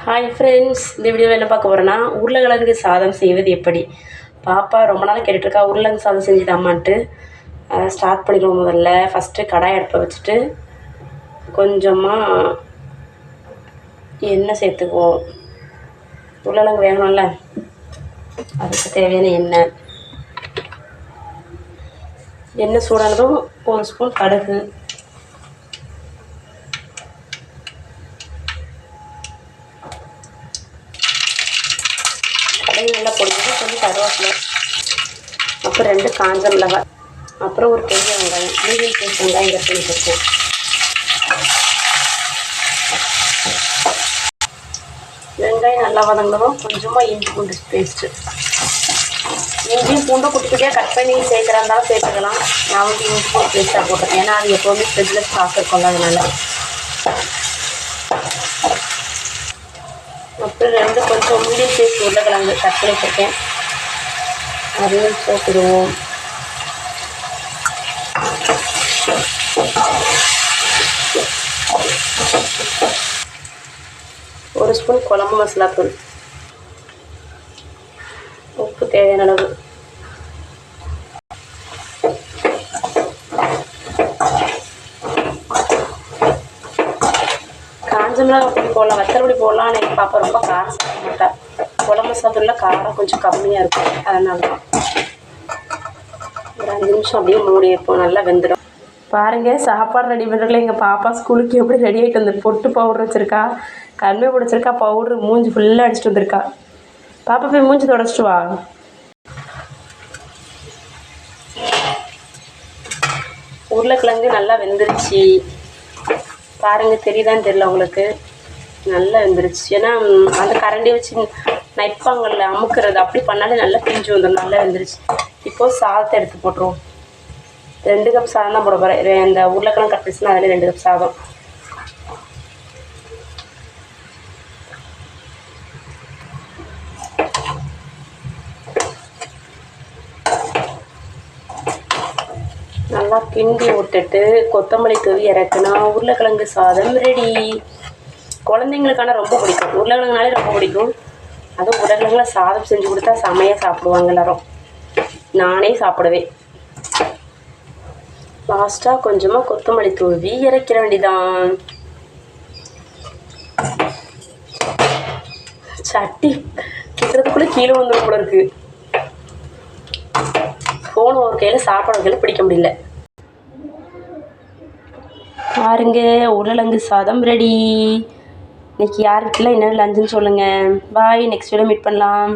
Hi friends, இந்த வீடியோவில் என்ன பார்க்க போகிறேன்னா உருளைக்கிழங்கு சாதம் செய்வது எப்படி. பாப்பா ரொம்ப நாள் கேட்டுட்ருக்கா உருளைக்கிழங்கு சாதம் செஞ்சு தாம்மான்ட்டு. ஸ்டார்ட் பண்ணிடுவோம். முதல்ல ஃபஸ்ட்டு கடாய் அடுப்பை வச்சுட்டு கொஞ்சமாக எண்ணெய் சேர்த்துக்குவோம். உருளைக்கிழங்கு வேகணும்ல, அதுக்கு தேவையான எண்ணெய் சூடானதும் 1 ஸ்பூன் கடுகு, நல்லா பொடிஞ்சது, கொஞ்சம் கருவேப்பிலை, அப்புறம் 2 காஞ்ச மிளகாய், அப்புறம் ஒரு பெரிய வெங்காயம், மீடியம் சைஸ் வெங்காயம் கட் பண்ணி வச்சுருக்கேன். வெங்காயம் நல்லா வதங்கினதும் கொஞ்சமாக இஞ்சி பூண்டு பேஸ்ட்டு. இஞ்சியும் பூண்டும் குட்டி குட்டியாக கட் பண்ணி சேர்க்குறா இருந்தாலும் சேர்த்துக்கலாம். நான் வந்து இஞ்சி பூண்டு பேஸ்ட்டாக போட்டிருக்கேன், ஏன்னா அது எப்போவுமே ஃப்ரிட்ஜில் ஸ்டாக் இருக்கும்ல, அதனால. அப்புறம் 2 கொஞ்சம் மீடியம் சைஸ் உருளைக்கிழங்கு கட் பண்ணி வச்சுருக்கேன், அதையும் சேர்த்துடுவோம். ஒரு ஸ்பூன் குழம்பு மசாலா தூள், உப்பு தேவையான அளவு, காஞ்ச மிளகாய் அப்படி போடலாம், வத்தல்பொடி போடலாம். ஆனால் எங்கள் பாப்பா ரொம்ப காரம் சாப்பிட மாட்டா. குழம்பு மசாலா காரம் கொஞ்சம் கம்மியாக இருக்கும், அதனால தான். ஒரு 5 நிமிஷம் அப்படியே மூடி வைப்போம், நல்லா வெந்துடும். பாருங்கள், சாப்பாடு ரெடி பண்ணுறதுல எங்கள் பாப்பா ஸ்கூலுக்கு எப்படி ரெடி ஆகிட்டு வந்து பொட்டு பவுட்ரு வச்சுருக்கா, கண்ணு பிடிச்சிருக்கா, பவுட்ரு மூஞ்சி ஃபுல்லாக அடிச்சுட்டு வந்திருக்கா. பாப்பா போய் மூஞ்சி தொடச்சிட்டு வா. உருளைக்கிழங்கு நல்லா வெந்துருச்சு பாருங்கள், தெரியுதான்னு தெரியல உங்களுக்கு, நல்லா வெந்துருச்சு. ஏன்னா அந்த கரண்டி வச்சு நைப்பாங்கல்ல அமுக்கிறது, அப்படி பண்ணாலே நல்லா பிஞ்சு வந்துடும். நல்லா வெந்துருச்சு. இப்போது சாதத்தை எடுத்து போட்டுருவோம். 2 கப் சாதம் தான் போட போகிறேன். இந்த உருளைக்கிழங்கு கட் பண்ணிச்சுன்னா அதில் 2 கப் சாதம். நல்லா கிண்டி விட்டுட்டு கொத்தமல்லி தூவி இறக்குனா உருளைக்கிழங்கு சாதம் ரெடி. குழந்தைங்களுக்கான ரொம்ப பிடிக்கும், உருளைக்கிழங்குனாலே ரொம்ப பிடிக்கும். அதுவும் உருளைக்கிழங்குல சாதம் செஞ்சு கொடுத்தா செமையாக சாப்பிடுவாங்க எல்லோரும். நானே சாப்பிடுவேன். லாஸ்ட்டாக கொஞ்சமாக கொத்தமல்லி தூவி இறக்கிற வேண்டிதான். சட்டி கிட்டுறதுக்குள்ளே கீழே வந்துடும் போல இருக்குது. ஃபோன் ஒரு கையில் சாப்பாடு கையில் பிடிக்க முடியல. பாருங்க, உருளைக்கிழங்கு சாதம் ரெடி. இன்னைக்கு யார் வீட்டில் என்ன லஞ்சுன்னு சொல்லுங்கள். பாய், நெக்ஸ்ட் வீடியோ மீட் பண்ணலாம்.